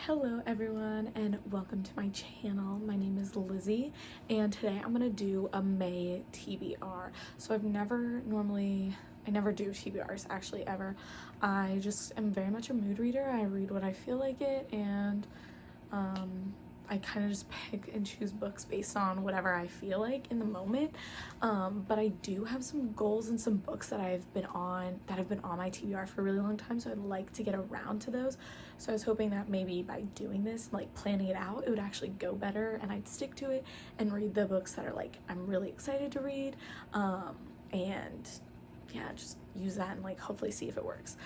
Hello everyone and welcome to my channel. My name is Lizzie and today I'm gonna do a May TBR. So I never do TBRs actually ever. I just am very much a mood reader. I read what I feel like it, and I kind of just pick and choose books based on whatever I feel like in the moment. But I do have some goals and some books that have been on my TBR for a really long time, so I'd like to get around to those. So I was hoping that maybe by doing this, like planning it out, it would actually go better and I'd stick to it and read the books that are like I'm really excited to read. And yeah, just use that and like hopefully see if it works.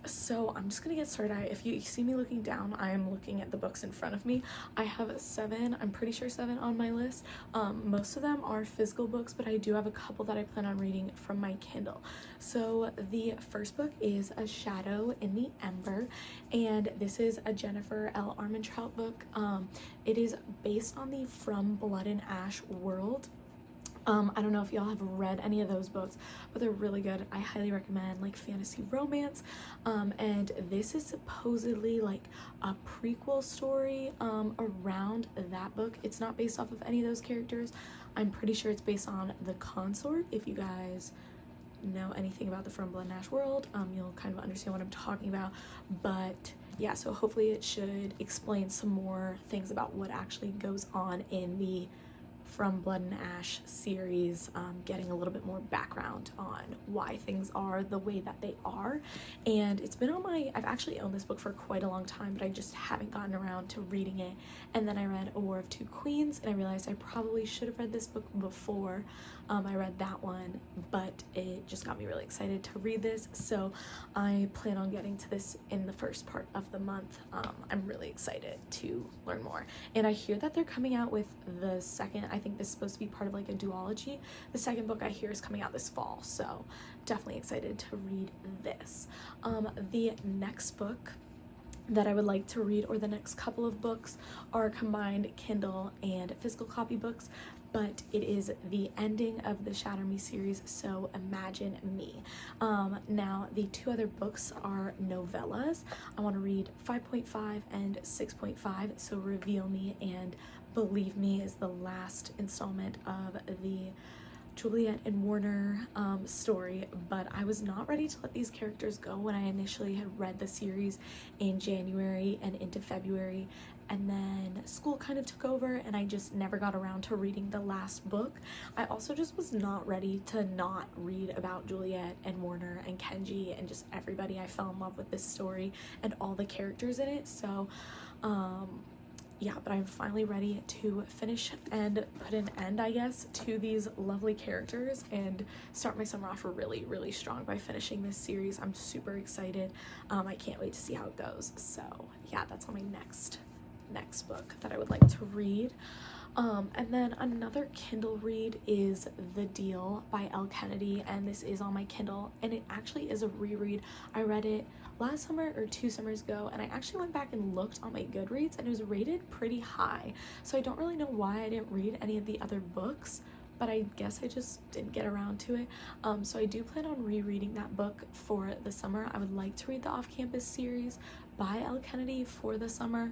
So I'm just gonna get started. If you see me looking down, I am looking at the books in front of me. I have I'm pretty sure 7 on my list. Most of them are physical books, but I do have a couple that I plan on reading from my Kindle. So the first book is A Shadow in the Ember, and this is a Jennifer L. Armentrout book. It is based on the From Blood and Ash world. I don't know if y'all have read any of those books, but they're really good. I highly recommend, like, fantasy romance. And this is supposedly like a prequel story around that book. It's not based off of any of those characters. I'm pretty sure it's based on the consort. If you guys know anything about the From Blood and Ash world, you'll kind of understand what I'm talking about. But yeah, so hopefully it should explain some more things about what actually goes on in the From Blood and Ash series, getting a little bit more background on why things are the way that they are. And it's been on I've actually owned this book for quite a long time, but I just haven't gotten around to reading it. And then I read A War of Two Queens, and I realized I probably should have read this book before I read that one, but it just got me really excited to read this. So I plan on getting to this in the first part of the month. I'm really excited to learn more. And I hear that they're coming out with the second, I think this is supposed to be part of like a duology. The second book I hear is coming out this fall, so definitely excited to read this. The next book that I would like to read, or the next couple of books, are combined Kindle and physical copy books, but it is the ending of the Shatter Me series, so Imagine Me. Now the two other books are novellas. I want to read 5.5 and 6.5, so Reveal Me and Believe Me is the last installment of the Juliet and Warner story, but I was not ready to let these characters go when I initially had read the series in January and into February, and then school kind of took over and I just never got around to reading the last book. I also just was not ready to not read about Juliet and Warner and Kenji and just everybody. I fell in love with this story and all the characters in it, so yeah, but I'm finally ready to finish and put an end, I guess, to these lovely characters and start my summer off really, really strong by finishing this series. I'm super excited. I can't wait to see how it goes. So yeah, that's on my next book that I would like to read. And then another Kindle read is The Deal by Elle Kennedy, and this is on my Kindle, and it actually is a reread. I read it last summer or 2 summers ago, and I actually went back and looked on my Goodreads, and it was rated pretty high. So I don't really know why I didn't read any of the other books, but I guess I just didn't get around to it. So I do plan on rereading that book for the summer. I would like to read the Off-Campus series by Elle Kennedy for the summer.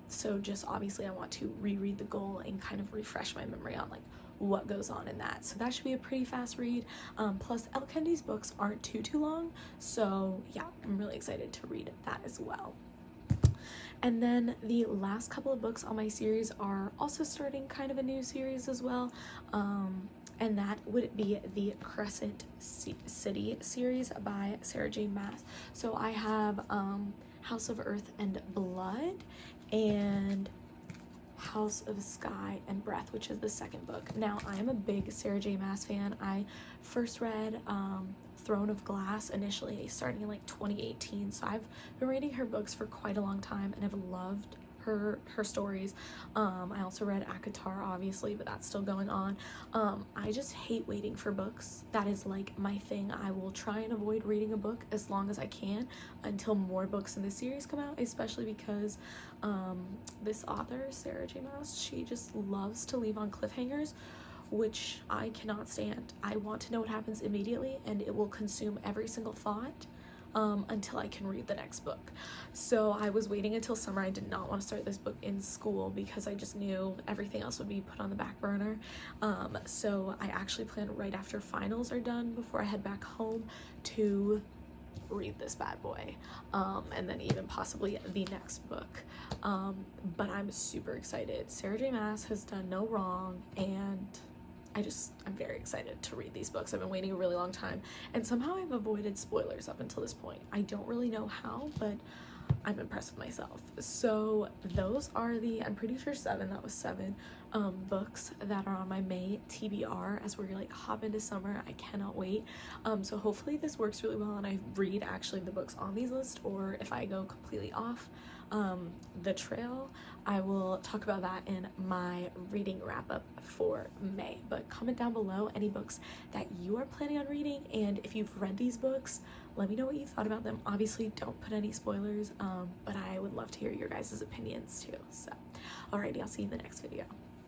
So just obviously I want to reread The Goal and kind of refresh my memory on like what goes on in that. So that should be a pretty fast read. Plus Elle Kennedy's books aren't too long. So yeah, I'm really excited to read that as well. And then the last couple of books on my series are also starting kind of a new series as well. And that would be the Crescent City series by Sarah J. Maas. So I have House of Earth and Blood and House of Sky and Breath, which is the second book. Now, I am a big Sarah J. Maas fan. I first read Throne of Glass initially, starting in like 2018. So I've been reading her books for quite a long time and I've loved her stories. I also read ACOTAR, obviously, but that's still going on. I just hate waiting for books. That is like my thing. I will try and avoid reading a book as long as I can until more books in the series come out, especially because this author, Sarah J. Maas, she just loves to leave on cliffhangers, which I cannot stand. I want to know what happens immediately, and it will consume every single thought. until I can read the next book. So I was waiting until summer. I did not want to start this book in school because I just knew everything else would be put on the back burner. So I actually plan right after finals are done, before I head back home, to read this bad boy, and then even possibly the next book. But I'm super excited. Sarah J Maas has done no wrong, and I'm very excited to read these books. I've been waiting a really long time, and somehow I've avoided spoilers up until this point. I don't really know how, but I'm impressed with myself. So those are I'm pretty sure that was seven books that are on my May TBR as we're like hop into summer. I cannot wait. So hopefully this works really well and I read actually the books on these lists, or if I go completely off the trail, I will talk about that in my reading wrap up for May. But comment down below any books that you are planning on reading, and if you've read these books, let me know what you thought about them. Obviously don't put any spoilers, but I would love to hear your guys' opinions too. So alrighty, I'll see you in the next video.